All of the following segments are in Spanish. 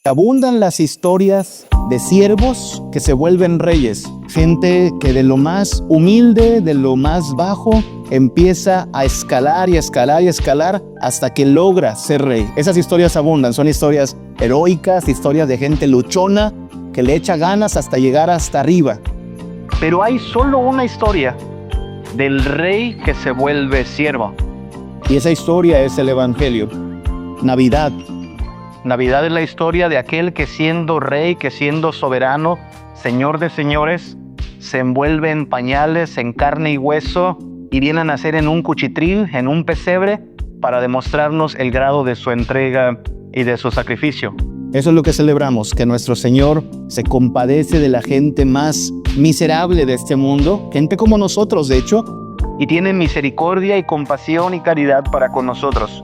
Abundan las historias de siervos que se vuelven reyes. Gente que de lo más humilde, de lo más bajo, empieza a escalar y escalar y escalar hasta que logra ser rey. Esas historias abundan, son historias heroicas, historias de gente luchona que le echa ganas hasta llegar hasta arriba. Pero hay solo una historia del rey que se vuelve siervo. Y esa historia es el Evangelio. Navidad. Navidad es la historia de aquel que siendo rey, que siendo soberano, señor de señores, se envuelve en pañales, en carne y hueso y viene a nacer en un cuchitril, en un pesebre, para demostrarnos el grado de su entrega y de su sacrificio. Eso es lo que celebramos, que nuestro Señor se compadece de la gente más miserable de este mundo, gente como nosotros de hecho, y tiene misericordia y compasión y caridad para con nosotros.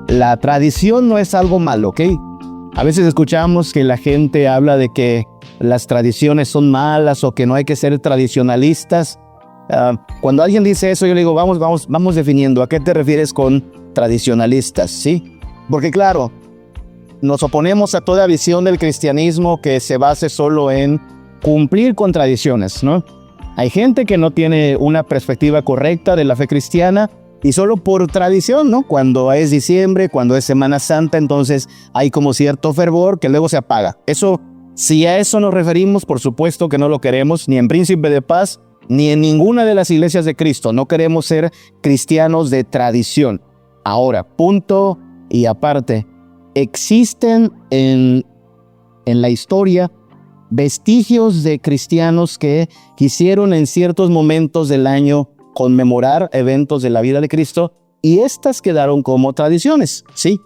La tradición no es algo malo, ¿ok? A veces escuchamos que la gente habla de que las tradiciones son malas o que no hay que ser tradicionalistas. Cuando alguien dice eso, yo le digo, vamos definiendo. ¿A qué te refieres con tradicionalistas? ¿Sí? Porque claro, nos oponemos a toda visión del cristianismo que se base solo en cumplir con tradiciones, ¿no? Hay gente que no tiene una perspectiva correcta de la fe cristiana y solo por tradición, ¿no? Cuando es diciembre, cuando es Semana Santa, entonces hay como cierto fervor que luego se apaga. Eso, si a eso nos referimos, por supuesto que no lo queremos, ni en Príncipe de Paz, ni en ninguna de las iglesias de Cristo. No queremos ser cristianos de tradición. Ahora, punto y aparte, existen en la historia vestigios de cristianos que quisieron en ciertos momentos del año conmemorar eventos de la vida de Cristo y estas quedaron como tradiciones, ¿sí?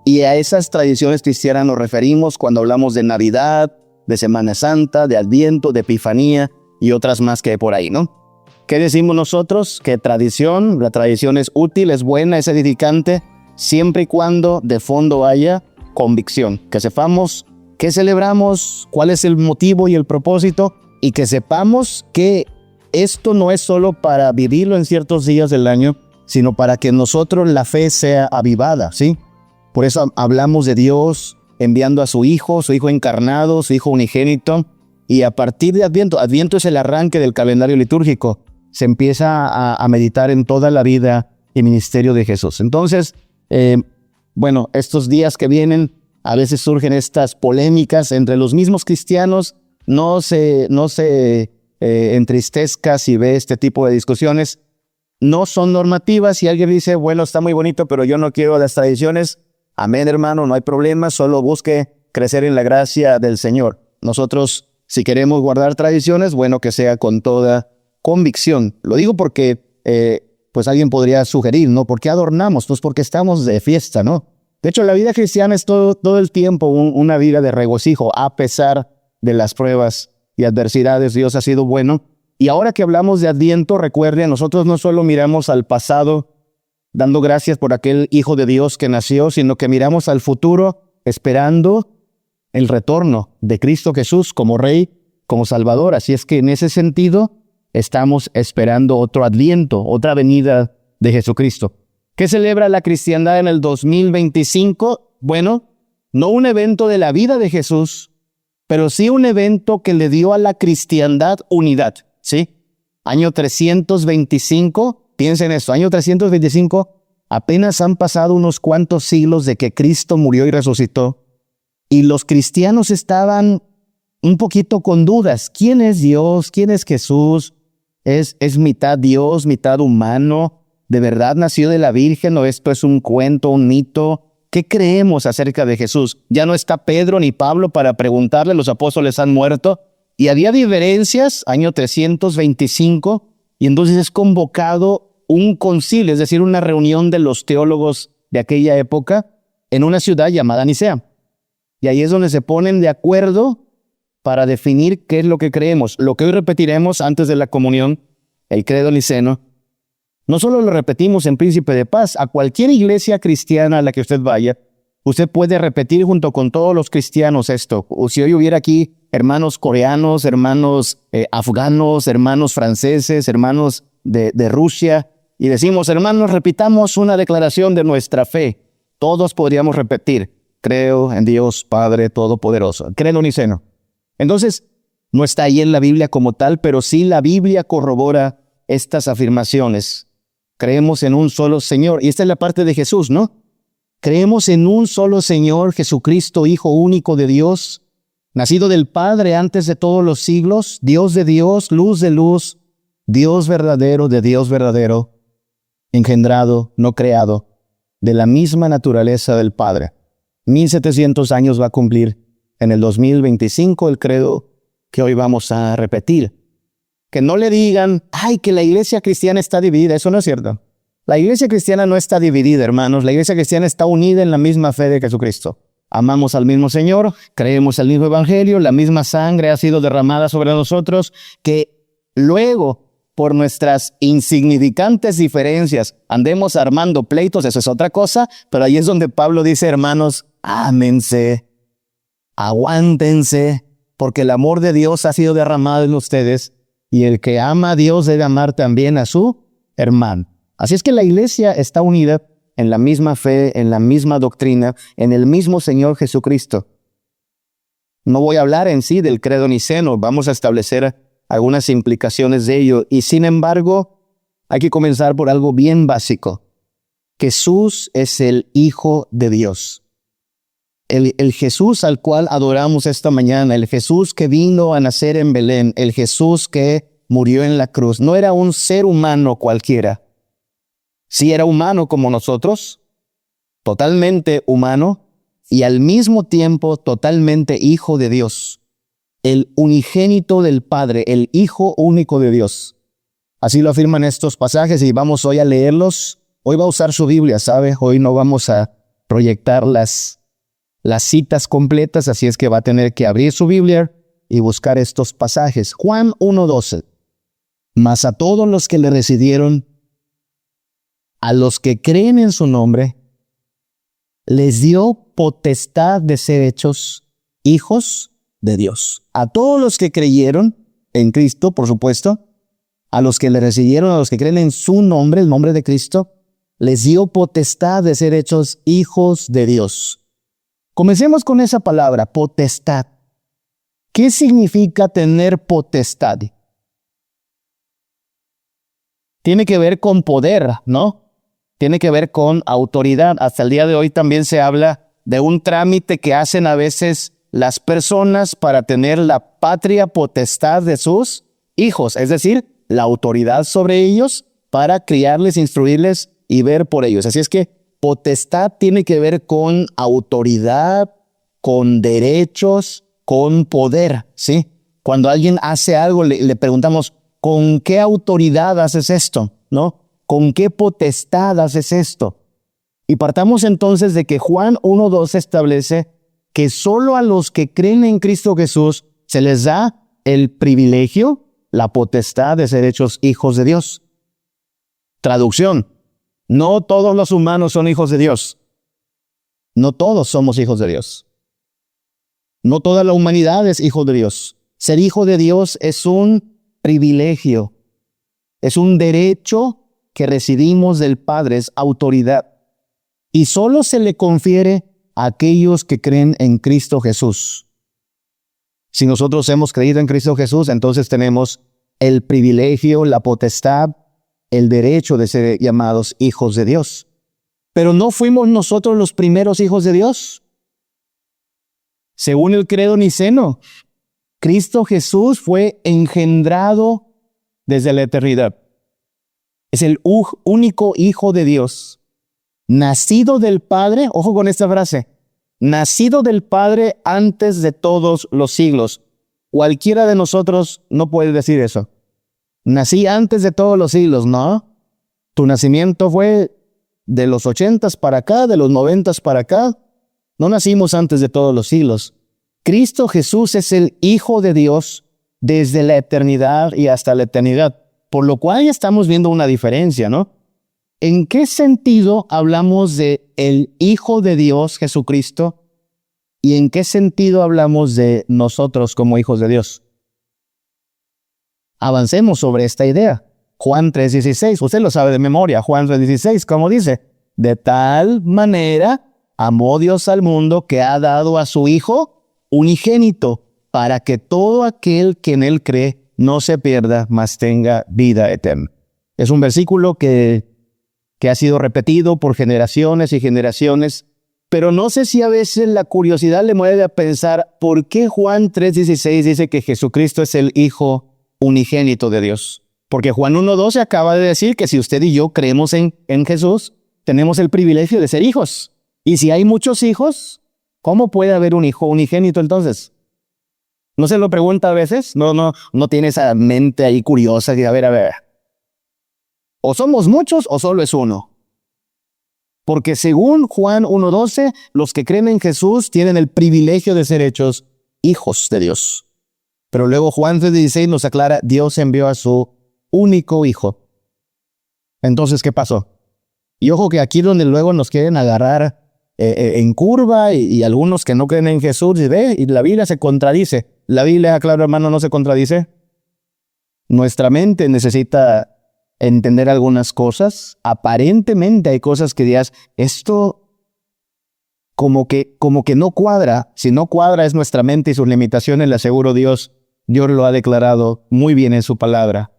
Y a esas tradiciones cristianas nos referimos cuando hablamos de Navidad, de Semana Santa, de Adviento, de Epifanía y otras más que hay por ahí, ¿no? ¿Qué decimos nosotros? Que tradición, la tradición es útil, es buena, es edificante, siempre y cuando de fondo haya convicción, que sepamos qué celebramos, cuál es el motivo y el propósito y que sepamos que esto no es solo para vivirlo en ciertos días del año, sino para que nosotros la fe sea avivada, ¿sí? Por eso hablamos de Dios enviando a su Hijo encarnado, su Hijo unigénito, y a partir de Adviento es el arranque del calendario litúrgico, se empieza a meditar en toda la vida y ministerio de Jesús. Entonces, estos días que vienen, a veces surgen estas polémicas entre los mismos cristianos, no se entristezca si ve este tipo de discusiones. No son normativas. Si alguien dice, bueno, está muy bonito, pero yo no quiero las tradiciones, amén, hermano, no hay problema, solo busque crecer en la gracia del Señor. Nosotros, si queremos guardar tradiciones, bueno, que sea con toda convicción. Lo digo porque, pues alguien podría sugerir, ¿no? ¿Por qué adornamos? Pues porque estamos de fiesta, ¿no? De hecho, la vida cristiana es todo el tiempo una vida de regocijo, a pesar de las pruebas y adversidades. Dios ha sido bueno. Y ahora que hablamos de Adviento, recuerden, nosotros no solo miramos al pasado, dando gracias por aquel Hijo de Dios que nació, sino que miramos al futuro, esperando el retorno de Cristo Jesús como Rey, como Salvador. Así es que en ese sentido, estamos esperando otro Adviento, otra venida de Jesucristo. ¿Qué celebra la cristiandad en el 2025? Bueno, no un evento de la vida de Jesús, pero sí un evento que le dio a la cristiandad unidad, ¿sí? Año 325, piensen esto, año 325, apenas han pasado unos cuantos siglos de que Cristo murió y resucitó, y los cristianos estaban un poquito con dudas. ¿Quién es Dios? ¿Quién es Jesús? ¿Es mitad Dios, mitad humano? ¿De verdad nació de la Virgen o esto es un cuento, un mito? ¿Qué creemos acerca de Jesús? Ya no está Pedro ni Pablo para preguntarle, los apóstoles han muerto. Y había diferencias, año 325, y entonces es convocado un concilio, es decir, una reunión de los teólogos de aquella época en una ciudad llamada Nicea. Y ahí es donde se ponen de acuerdo para definir qué es lo que creemos. Lo que hoy repetiremos antes de la comunión, el credo niceno, no solo lo repetimos en Príncipe de Paz, a cualquier iglesia cristiana a la que usted vaya, Usted puede repetir junto con todos los cristianos esto. O si hoy hubiera aquí hermanos coreanos, hermanos afganos, hermanos franceses, hermanos de Rusia, y decimos, hermanos, repitamos una declaración de nuestra fe. Todos podríamos repetir, creo en Dios Padre Todopoderoso. Credo niceno. Entonces, no está ahí en la Biblia como tal, pero sí la Biblia corrobora estas afirmaciones. Creemos en un solo Señor. Y esta es la parte de Jesús, ¿no? Creemos en un solo Señor, Jesucristo, Hijo único de Dios, nacido del Padre antes de todos los siglos, Dios de Dios, luz de luz, Dios verdadero de Dios verdadero, engendrado, no creado, de la misma naturaleza del Padre. 1700 años va a cumplir en el 2025 el credo que hoy vamos a repetir. Que no le digan, ay, que la iglesia cristiana está dividida. Eso no es cierto. La iglesia cristiana no está dividida, hermanos. La iglesia cristiana está unida en la misma fe de Jesucristo. Amamos al mismo Señor, creemos el mismo evangelio, la misma sangre ha sido derramada sobre nosotros, que luego, por nuestras insignificantes diferencias, andemos armando pleitos, eso es otra cosa, pero ahí es donde Pablo dice, hermanos, ámense, aguántense, porque el amor de Dios ha sido derramado en ustedes, y el que ama a Dios debe amar también a su hermano. Así es que la iglesia está unida en la misma fe, en la misma doctrina, en el mismo Señor Jesucristo. No voy a hablar en sí del credo niceno, vamos a establecer algunas implicaciones de ello. Y sin embargo, hay que comenzar por algo bien básico. Jesús es el Hijo de Dios. El Jesús al cual adoramos esta mañana, el Jesús que vino a nacer en Belén, el Jesús que murió en la cruz, no era un ser humano cualquiera. Sí era humano como nosotros, totalmente humano, y al mismo tiempo totalmente Hijo de Dios. El unigénito del Padre, el Hijo único de Dios. Así lo afirman estos pasajes y vamos hoy a leerlos. Hoy va a usar su Biblia, ¿sabe? Hoy no vamos a proyectar las citas completas, así es que va a tener que abrir su Biblia y buscar estos pasajes. Juan 1:12. Mas a todos los que le recibieron, a los que creen en su nombre, les dio potestad de ser hechos hijos de Dios. A todos los que creyeron en Cristo, por supuesto, a los que le recibieron, a los que creen en su nombre, el nombre de Cristo, les dio potestad de ser hechos hijos de Dios. Comencemos con esa palabra, potestad. ¿Qué significa tener potestad? Tiene que ver con poder, ¿no? Tiene que ver con autoridad. Hasta el día de hoy también se habla de un trámite que hacen a veces las personas para tener la patria potestad de sus hijos, es decir, la autoridad sobre ellos para criarles, instruirles y ver por ellos. Así es que potestad tiene que ver con autoridad, con derechos, con poder, ¿sí? Cuando alguien hace algo, le preguntamos, ¿con qué autoridad haces esto? ¿No? ¿Con qué potestad haces esto? Y partamos entonces de que Juan 1:2 establece que solo a los que creen en Cristo Jesús se les da el privilegio, la potestad de ser hechos hijos de Dios. Traducción: no todos los humanos son hijos de Dios. No todos somos hijos de Dios. No toda la humanidad es hijo de Dios. Ser hijo de Dios es un privilegio, es un derecho que recibimos del Padre, es autoridad. Y solo se le confiere a aquellos que creen en Cristo Jesús. Si nosotros hemos creído en Cristo Jesús, entonces tenemos el privilegio, la potestad, el derecho de ser llamados hijos de Dios. Pero no fuimos nosotros los primeros hijos de Dios. Según el credo niceno, Cristo Jesús fue engendrado desde la eternidad. Es el único Hijo de Dios, nacido del Padre, ojo con esta frase, nacido del Padre antes de todos los siglos. Cualquiera de nosotros no puede decir eso. Nací antes de todos los siglos, ¿no? Tu nacimiento fue de los 80s para acá, de los 90s para acá. No nacimos antes de todos los siglos. Cristo Jesús es el Hijo de Dios desde la eternidad y hasta la eternidad. Por lo cual ya estamos viendo una diferencia, ¿no? ¿En qué sentido hablamos de el Hijo de Dios, Jesucristo? ¿Y en qué sentido hablamos de nosotros como hijos de Dios? Avancemos sobre esta idea. Juan 3:16, usted lo sabe de memoria. Juan 3:16, ¿cómo dice? De tal manera amó Dios al mundo que ha dado a su Hijo unigénito, para que todo aquel que en él cree no se pierda, mas tenga vida eterna. Es un versículo que ha sido repetido por generaciones y generaciones, pero no sé si a veces la curiosidad le mueve a pensar por qué Juan 3:16 dice que Jesucristo es el Hijo unigénito de Dios. Porque Juan 1:12 acaba de decir que si usted y yo creemos en Jesús, tenemos el privilegio de ser hijos. Y si hay muchos hijos, ¿cómo puede haber un hijo unigénito entonces? ¿No se lo pregunta a veces? No tiene esa mente ahí curiosa de a ver. O somos muchos o solo es uno. Porque según Juan 1:12, los que creen en Jesús tienen el privilegio de ser hechos hijos de Dios. Pero luego Juan 3:16 nos aclara, Dios envió a su único hijo. Entonces, ¿qué pasó? Y ojo que aquí donde luego nos quieren agarrar en curva y algunos que no creen en Jesús, y la Biblia se contradice. La Biblia, claro hermano, no se contradice. Nuestra mente necesita entender algunas cosas. Aparentemente hay cosas que digas, esto como que no cuadra. Si no cuadra es nuestra mente y sus limitaciones, le aseguro Dios lo ha declarado muy bien en su palabra.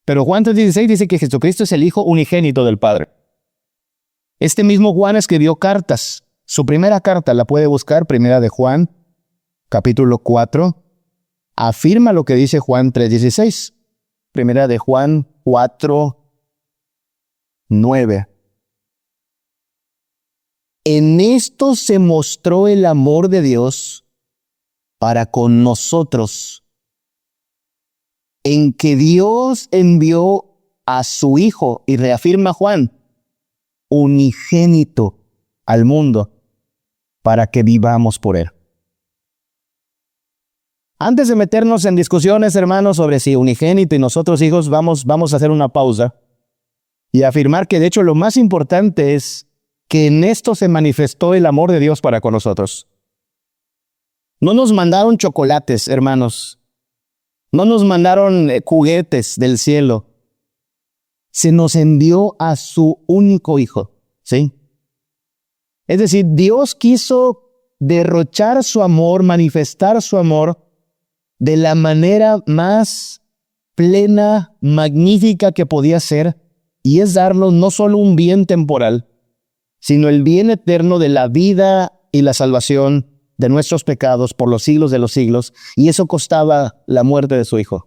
Pero Juan 3:16 dice que Jesucristo es el Hijo unigénito del Padre. Este mismo Juan escribió cartas. Su primera carta la puede buscar, primera de Juan, capítulo 4. Afirma lo que dice Juan 3:16. Primera de Juan 4:9. En esto se mostró el amor de Dios para con nosotros, en que Dios envió a su Hijo, y reafirma Juan, unigénito al mundo, para que vivamos por él. Antes de meternos en discusiones, hermanos, sobre si unigénito y nosotros hijos, vamos a hacer una pausa y afirmar que de hecho lo más importante es que en esto se manifestó el amor de Dios para con nosotros. No nos mandaron chocolates, hermanos. No nos mandaron juguetes del cielo. Se nos envió a su único Hijo, ¿sí? Es decir, Dios quiso derrochar su amor, manifestar su amor de la manera más plena, magnífica que podía ser, y es darnos no solo un bien temporal, sino el bien eterno de la vida y la salvación de nuestros pecados por los siglos de los siglos, y eso costaba la muerte de su Hijo.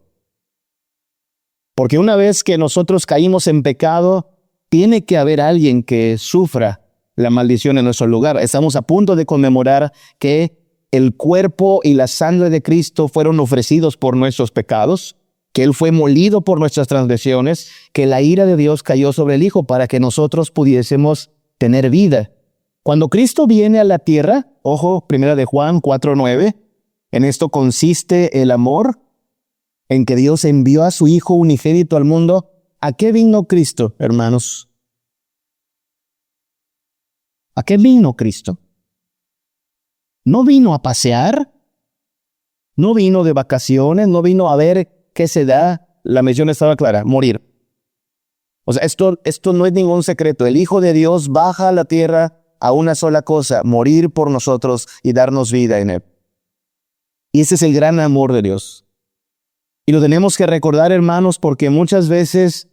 Porque una vez que nosotros caímos en pecado, tiene que haber alguien que sufra la maldición en nuestro lugar. Estamos a punto de conmemorar que el cuerpo y la sangre de Cristo fueron ofrecidos por nuestros pecados, que Él fue molido por nuestras transgresiones, que la ira de Dios cayó sobre el Hijo para que nosotros pudiésemos tener vida. Cuando Cristo viene a la tierra, ojo, primera de Juan 4:9, en esto consiste el amor, en que Dios envió a su Hijo unigénito al mundo. ¿A qué vino Cristo, hermanos? ¿A qué vino Cristo? No vino a pasear, no vino de vacaciones, no vino a ver qué se da. La misión estaba clara, morir. O sea, esto no es ningún secreto. El Hijo de Dios baja a la tierra a una sola cosa, morir por nosotros y darnos vida en Él. Y ese es el gran amor de Dios. Y lo tenemos que recordar, hermanos, porque muchas veces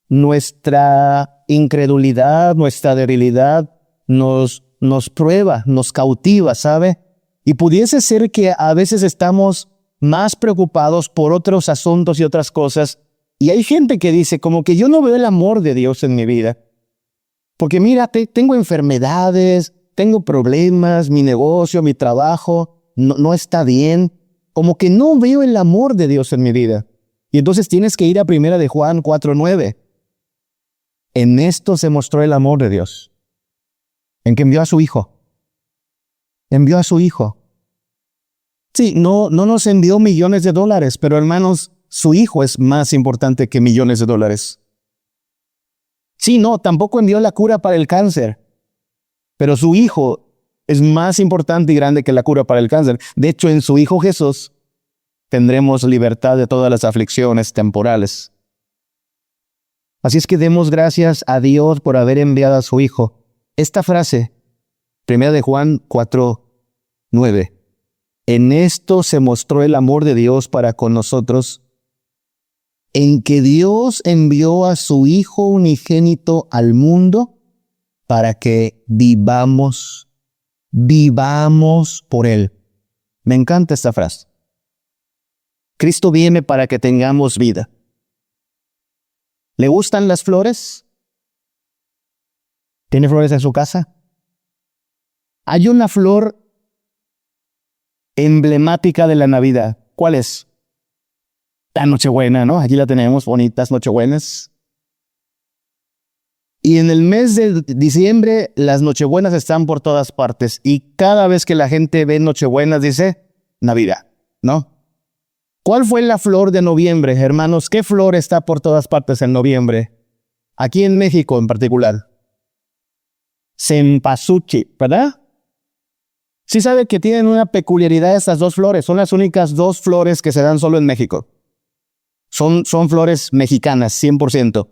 nuestra incredulidad, nuestra debilidad nos prueba, nos cautiva, ¿sabe? Y pudiese ser que a veces estamos más preocupados por otros asuntos y otras cosas. Y hay gente que dice, como que yo no veo el amor de Dios en mi vida. Porque mira, tengo enfermedades, tengo problemas, mi negocio, mi trabajo no está bien. Como que no veo el amor de Dios en mi vida. Y entonces tienes que ir a primera de Juan 4:9. En esto se mostró el amor de Dios, en que envió a su Hijo. Envió a su Hijo. Sí, no nos envió millones de dólares, pero hermanos, su Hijo es más importante que millones de dólares. Sí, no, tampoco envió la cura para el cáncer, pero su Hijo es más importante y grande que la cura para el cáncer. De hecho, en su Hijo Jesús tendremos libertad de todas las aflicciones temporales. Así es que demos gracias a Dios por haber enviado a su Hijo. Esta frase, 1 de Juan 4:9. En esto se mostró el amor de Dios para con nosotros, en que Dios envió a su Hijo unigénito al mundo para que vivamos por Él. Me encanta esta frase. Cristo viene para que tengamos vida. ¿Le gustan las flores? ¿Tiene flores en su casa? Hay una flor emblemática de la Navidad. ¿Cuál es? La Nochebuena, ¿no? Aquí la tenemos, bonitas Nochebuenas. Y en el mes de diciembre, las Nochebuenas están por todas partes. Y cada vez que la gente ve Nochebuenas, dice Navidad, ¿no? ¿Cuál fue la flor de noviembre, hermanos? ¿Qué flor está por todas partes en noviembre? Aquí en México en particular. Cempasúchil, ¿verdad? Sí sabe que tienen una peculiaridad estas dos flores. Son las únicas dos flores que se dan solo en México. Son flores mexicanas, 100%.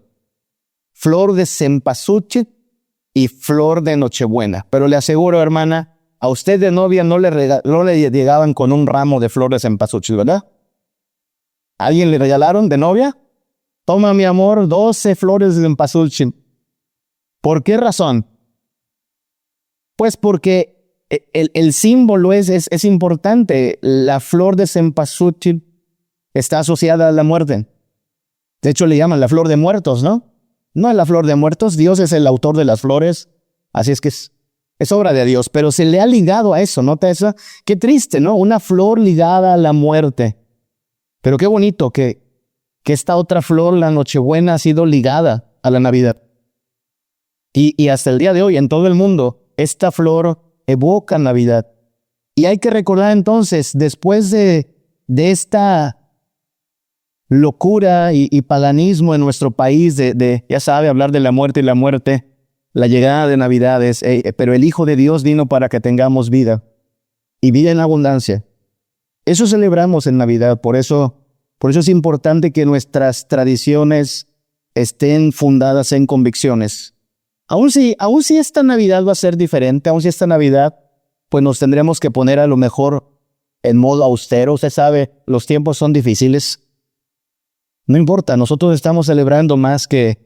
Flor de cempasúchil y flor de Nochebuena. Pero le aseguro, hermana, a usted de novia no le llegaban con un ramo de flores de cempasúchil, ¿verdad? ¿Alguien le regalaron de novia? Toma, mi amor, 12 flores de cempasúchil. ¿Por qué razón? Pues porque el símbolo es importante. La flor de cempasúchil está asociada a la muerte. De hecho, le llaman la flor de muertos, ¿no? No es la flor de muertos. Dios es el autor de las flores. Así es que es obra de Dios. Pero se le ha ligado a eso, ¿nota eso? Qué triste, ¿no? Una flor ligada a la muerte. Pero qué bonito que esta otra flor, la Nochebuena, ha sido ligada a la Navidad. Y hasta el día de hoy, en todo el mundo, esta flor evoca Navidad. Y hay que recordar entonces, después de esta locura y paganismo en nuestro país, ya sabe, hablar de la muerte y la muerte, la llegada de Navidad es, pero el Hijo de Dios vino para que tengamos vida, y vida en abundancia. Eso celebramos en Navidad, por eso es importante que nuestras tradiciones estén fundadas en convicciones. Aun si esta Navidad va a ser diferente, aun si esta Navidad, pues nos tendremos que poner a lo mejor en modo austero. Usted sabe, los tiempos son difíciles. No importa, nosotros estamos celebrando más que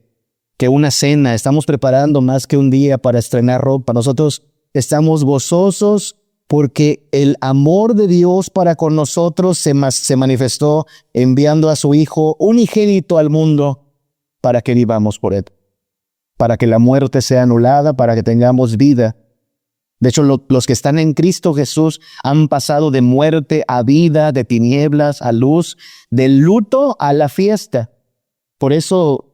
una cena, estamos preparando más que un día para estrenar ropa. Nosotros estamos gozosos porque el amor de Dios para con nosotros se manifestó enviando a su Hijo unigénito al mundo para que vivamos por Él, para que la muerte sea anulada, para que tengamos vida. De hecho, los que están en Cristo Jesús han pasado de muerte a vida, de tinieblas a luz, del luto a la fiesta. Por eso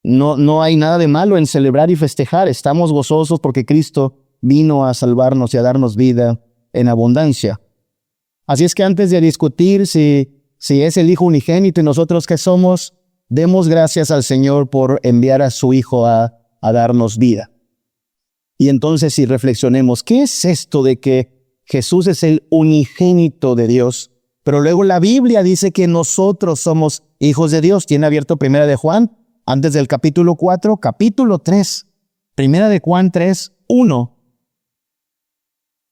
no hay nada de malo en celebrar y festejar. Estamos gozosos porque Cristo vino a salvarnos y a darnos vida en abundancia. Así es que antes de discutir si es el Hijo unigénito y nosotros qué somos, demos gracias al Señor por enviar a su Hijo a darnos vida. Y entonces si reflexionemos, ¿qué es esto de que Jesús es el unigénito de Dios? Pero luego la Biblia dice que nosotros somos hijos de Dios. ¿Tiene abierto 1 de Juan? Antes del capítulo 4, capítulo 3. 1 de Juan 3, 1.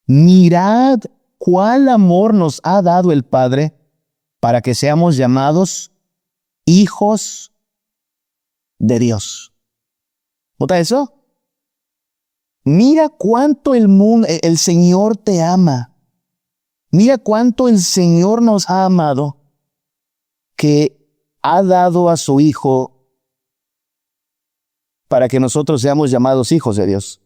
Mirad cuál amor nos ha dado el Padre para que seamos llamados hijos de Dios. ¿Nota eso? Mira cuánto el Señor te ama. Mira cuánto el Señor nos ha amado, que ha dado a su Hijo para que nosotros seamos llamados hijos de Dios.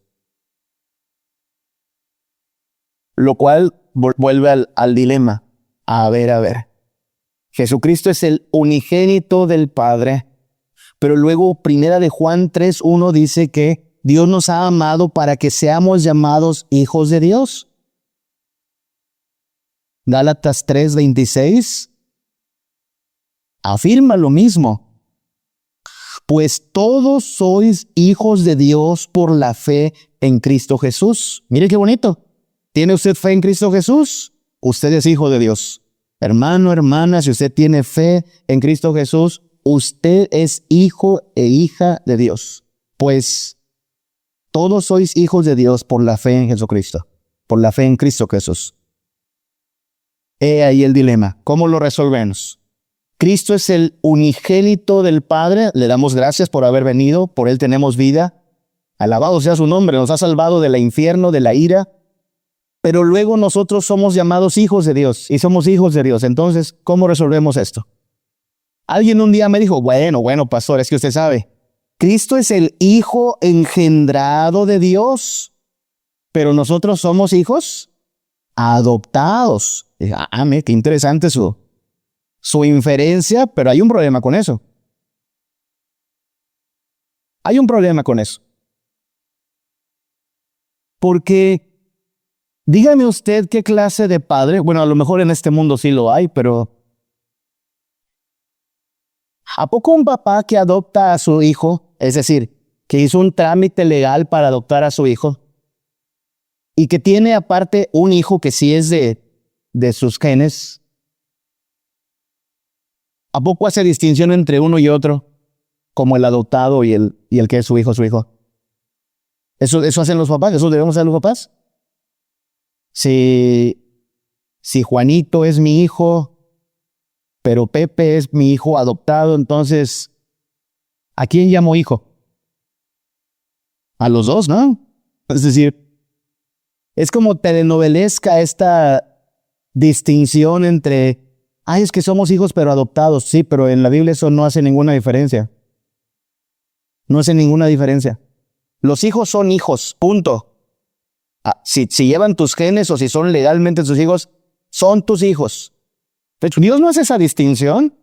Lo cual vuelve al dilema. A ver. Jesucristo es el unigénito del Padre, pero luego 1 de Juan 3:1 dice que Dios nos ha amado para que seamos llamados hijos de Dios. Gálatas 3:26 afirma lo mismo. pues todos sois hijos de Dios por la fe en Cristo Jesús. Mire qué bonito. ¿Tiene usted fe en Cristo Jesús? Usted es hijo de Dios. Hermano, hermana, si usted tiene fe en Cristo Jesús, usted es hijo e hija de Dios. Pues todos sois hijos de Dios por la fe en Jesucristo, por la fe en Cristo Jesús. He ahí el dilema. ¿Cómo lo resolvemos? Cristo es el unigénito del Padre. Le damos gracias por haber venido. Por Él tenemos vida. Alabado sea su nombre. Nos ha salvado del infierno, de la ira. Pero luego nosotros somos llamados hijos de Dios. Y somos hijos de Dios. Entonces, ¿cómo resolvemos esto? Alguien un día me dijo, bueno, pastor, es que usted sabe. Cristo es el Hijo engendrado de Dios. Pero nosotros somos hijos adoptados. Y dije, qué interesante su inferencia, pero hay un problema con eso. Hay un problema con eso. Porque, dígame usted qué clase de padre, bueno, a lo mejor en este mundo sí lo hay, pero ¿a poco un papá que adopta a su hijo, es decir, que hizo un trámite legal para adoptar a su hijo, y que tiene aparte un hijo que sí es de sus genes, ¿a poco hace distinción entre uno y otro, como el adoptado y el que es su hijo? Eso hacen los papás, eso debemos hacer los papás. Si Juanito es mi hijo, pero Pepe es mi hijo adoptado, entonces, ¿a quién llamo hijo? A los dos, ¿no? Es decir, es como telenovelesca esta distinción entre, es que somos hijos pero adoptados. Sí, pero en la Biblia eso no hace ninguna diferencia. No hace ninguna diferencia. Los hijos son hijos, punto. Si llevan tus genes o si son legalmente tus hijos, son tus hijos. De hecho, Dios no hace esa distinción.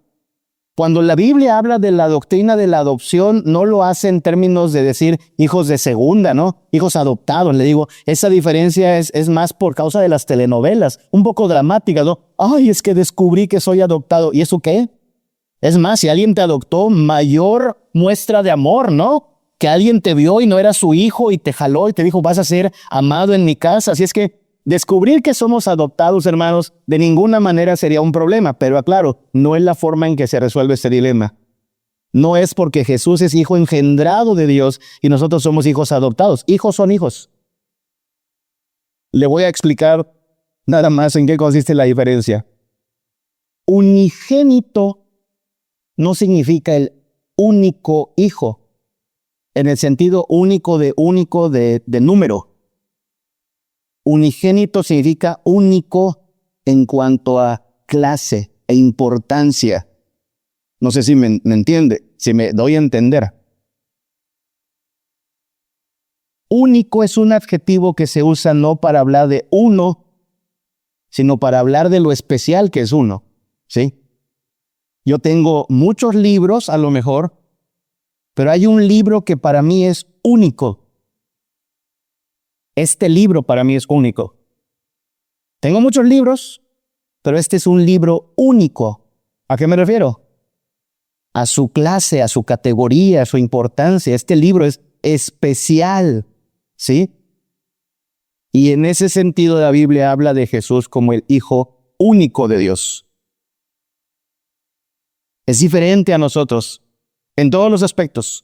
Cuando la Biblia habla de la doctrina de la adopción, no lo hace en términos de decir hijos de segunda, ¿no? Hijos adoptados. Le digo, esa diferencia es más por causa de las telenovelas, un poco dramática, ¿no? Es que descubrí que soy adoptado. ¿Y eso qué? Es más, si alguien te adoptó, mayor muestra de amor, ¿no? Que alguien te vio y no era su hijo y te jaló y te dijo, vas a ser amado en mi casa. Así es que descubrir que somos adoptados, hermanos, de ninguna manera sería un problema, pero aclaro, no es la forma en que se resuelve este dilema. No es porque Jesús es hijo engendrado de Dios y nosotros somos hijos adoptados. Hijos son hijos. Le voy a explicar nada más en qué consiste la diferencia. Unigénito no significa el único hijo, en el sentido único de número. Unigénito significa único en cuanto a clase e importancia. No sé si me entiende, si me doy a entender. Único es un adjetivo que se usa no para hablar de uno, sino para hablar de lo especial que es uno, ¿sí? Yo tengo muchos libros, a lo mejor, pero hay un libro que para mí es único. Este libro para mí es único. Tengo muchos libros, pero este es un libro único. ¿A qué me refiero? A su clase, a su categoría, a su importancia. Este libro es especial, ¿sí? Y en ese sentido la Biblia habla de Jesús como el Hijo único de Dios. Es diferente a nosotros en todos los aspectos.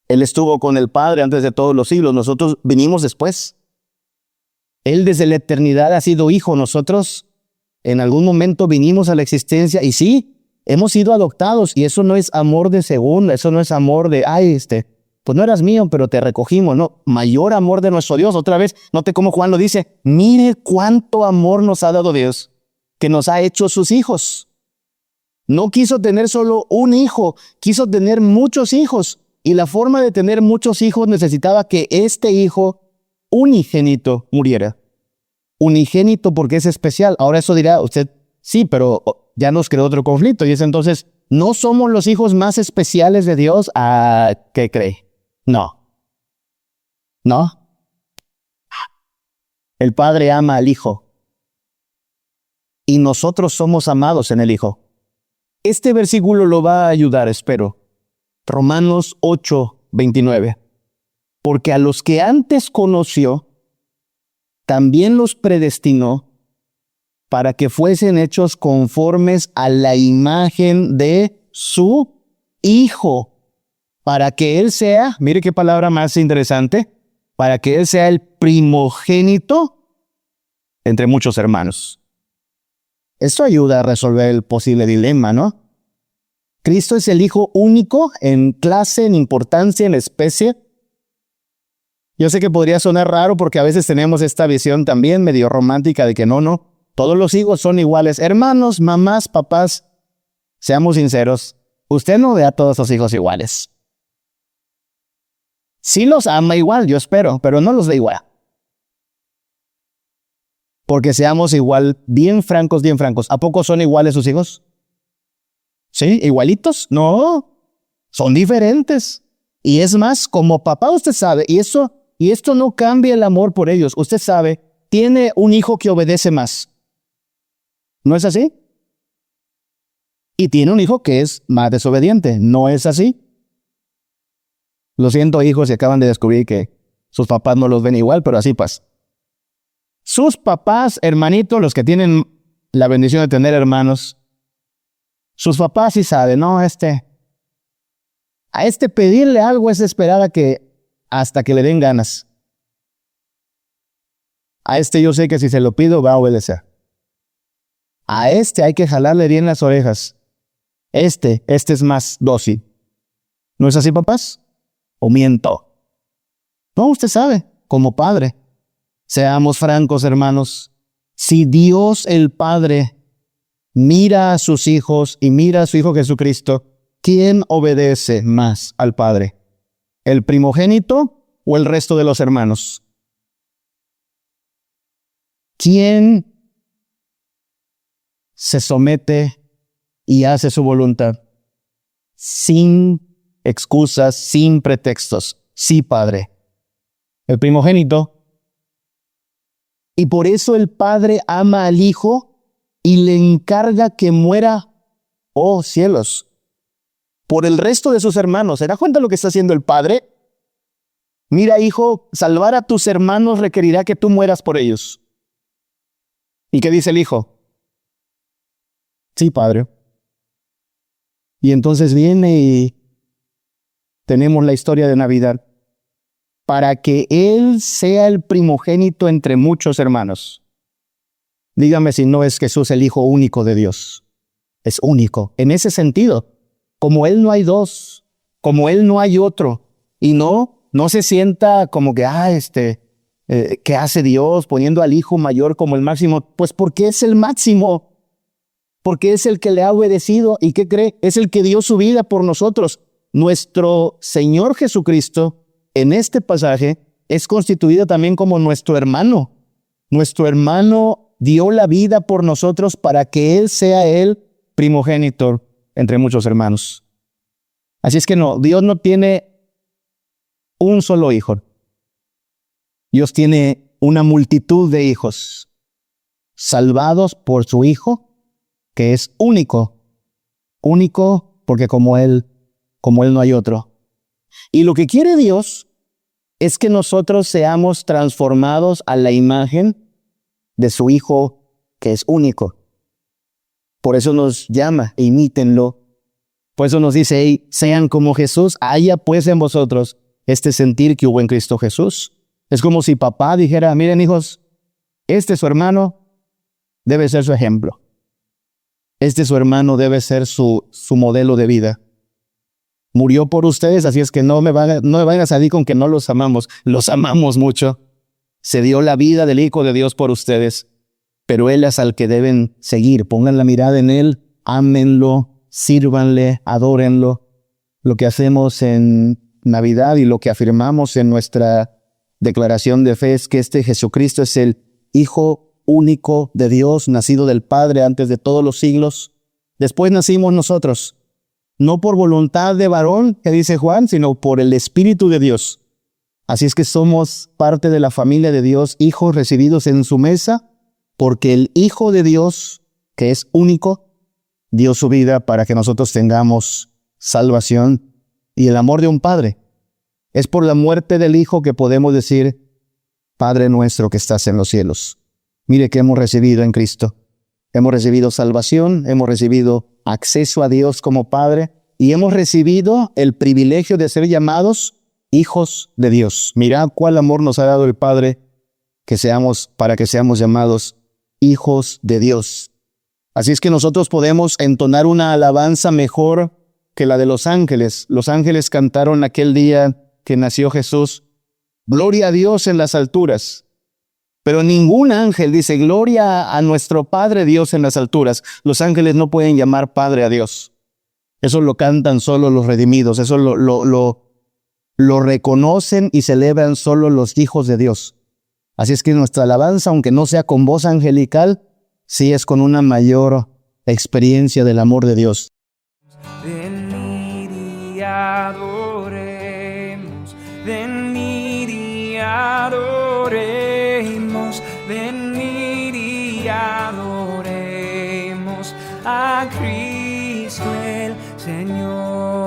Él estuvo con el Padre antes de todos los siglos. Nosotros vinimos después. Él desde la eternidad ha sido hijo. Nosotros en algún momento vinimos a la existencia y sí, hemos sido adoptados. Y eso no es amor de segunda. Eso no es amor de, pues no eras mío, pero te recogimos. No, mayor amor de nuestro Dios. Otra vez, note cómo Juan lo dice. Mire cuánto amor nos ha dado Dios, que nos ha hecho sus hijos. No quiso tener solo un hijo, quiso tener muchos hijos. Y la forma de tener muchos hijos necesitaba que este hijo unigénito muriera. Unigénito porque es especial. Ahora eso dirá usted, sí, pero ya nos creó otro conflicto. Y es entonces, ¿no somos los hijos más especiales de Dios? ¿Qué cree? No. ¿No? El Padre ama al Hijo. Y nosotros somos amados en el Hijo. Este versículo lo va a ayudar, espero. Romanos 8:29. Porque a los que antes conoció, también los predestinó para que fuesen hechos conformes a la imagen de su Hijo, para que Él sea, mire qué palabra más interesante, para que Él sea el primogénito entre muchos hermanos. Esto ayuda a resolver el posible dilema, ¿no? Cristo es el Hijo único en clase, en importancia, en especie. Yo sé que podría sonar raro porque a veces tenemos esta visión también medio romántica de que no, todos los hijos son iguales. Hermanos, mamás, papás, seamos sinceros, usted no ve a todos los hijos iguales. Sí los ama igual, yo espero, pero no los ve igual. Porque seamos igual, bien francos. ¿A poco son iguales sus hijos? ¿Sí? ¿Igualitos? No, son diferentes. Y es más, como papá usted sabe, y esto no cambia el amor por ellos. Usted sabe, tiene un hijo que obedece más. ¿No es así? Y tiene un hijo que es más desobediente. ¿No es así? Lo siento, hijos, si acaban de descubrir que sus papás no los ven igual, pero así pasa. Sus papás, hermanitos, los que tienen la bendición de tener hermanos, sus papás sí saben, no, a este pedirle algo es esperar hasta que le den ganas. A este yo sé que si se lo pido va a obedecer. A este hay que jalarle bien las orejas. Este es más dócil. ¿No es así, papás? ¿O miento? No, usted sabe, como padre. Seamos francos, hermanos. Si Dios el Padre mira a sus hijos y mira a su Hijo Jesucristo, ¿quién obedece más al Padre? ¿El primogénito o el resto de los hermanos? ¿Quién se somete y hace su voluntad sin excusas, sin pretextos? Sí, Padre. El primogénito. Y por eso el Padre ama al Hijo y le encarga que muera, oh cielos, por el resto de sus hermanos. ¿Se da cuenta lo que está haciendo el Padre? Mira, hijo, salvar a tus hermanos requerirá que tú mueras por ellos. ¿Y qué dice el Hijo? Sí, Padre. Y entonces viene y tenemos la historia de Navidad. Para que Él sea el primogénito entre muchos hermanos. Dígame si no es Jesús el Hijo único de Dios. Es único. En ese sentido, como Él no hay dos, como Él no hay otro, y no se sienta como que, ¿qué hace Dios poniendo al Hijo mayor como el máximo? Pues porque es el máximo, porque es el que le ha obedecido, y ¿qué cree? Es el que dio su vida por nosotros. Nuestro Señor Jesucristo, en este pasaje, es constituido también como nuestro hermano. Nuestro hermano dio la vida por nosotros para que Él sea el primogénito entre muchos hermanos. Así es que no, Dios no tiene un solo hijo. Dios tiene una multitud de hijos, salvados por su Hijo, que es único. Único porque como Él no hay otro. Y lo que quiere Dios es que nosotros seamos transformados a la imagen de su Hijo, que es único. Por eso nos llama, imítenlo. Por eso nos dice, hey, sean como Jesús, haya pues en vosotros este sentir que hubo en Cristo Jesús. Es como si papá dijera, miren hijos, su hermano debe ser su ejemplo. Su hermano debe ser su modelo de vida. Murió por ustedes, así es que no me vayan a salir con que no los amamos. Los amamos mucho. Se dio la vida del Hijo de Dios por ustedes, pero Él es al que deben seguir. Pongan la mirada en Él, ámenlo, sírvanle, adórenlo. Lo que hacemos en Navidad y lo que afirmamos en nuestra declaración de fe es que Jesucristo es el Hijo único de Dios, nacido del Padre antes de todos los siglos. Después nacimos nosotros. No por voluntad de varón, que dice Juan, sino por el Espíritu de Dios. Así es que somos parte de la familia de Dios, hijos recibidos en su mesa, porque el Hijo de Dios, que es único, dio su vida para que nosotros tengamos salvación y el amor de un Padre. Es por la muerte del Hijo que podemos decir, Padre nuestro que estás en los cielos. Mire que hemos recibido en Cristo. Hemos recibido salvación, hemos recibido acceso a Dios como Padre y hemos recibido el privilegio de ser llamados hijos de Dios. Mirad cuál amor nos ha dado el Padre para que seamos llamados hijos de Dios. Así es que nosotros podemos entonar una alabanza mejor que la de los ángeles. Los ángeles cantaron aquel día que nació Jesús, gloria a Dios en las alturas. Pero ningún ángel dice, gloria a nuestro Padre Dios en las alturas. Los ángeles no pueden llamar Padre a Dios. Eso lo cantan solo los redimidos. Eso lo reconocen y celebran solo los hijos de Dios. Así es que nuestra alabanza, aunque no sea con voz angelical, sí es con una mayor experiencia del amor de Dios. Venid y adoremos, venid y adoremos, venid y adoremos a Cristo el Señor.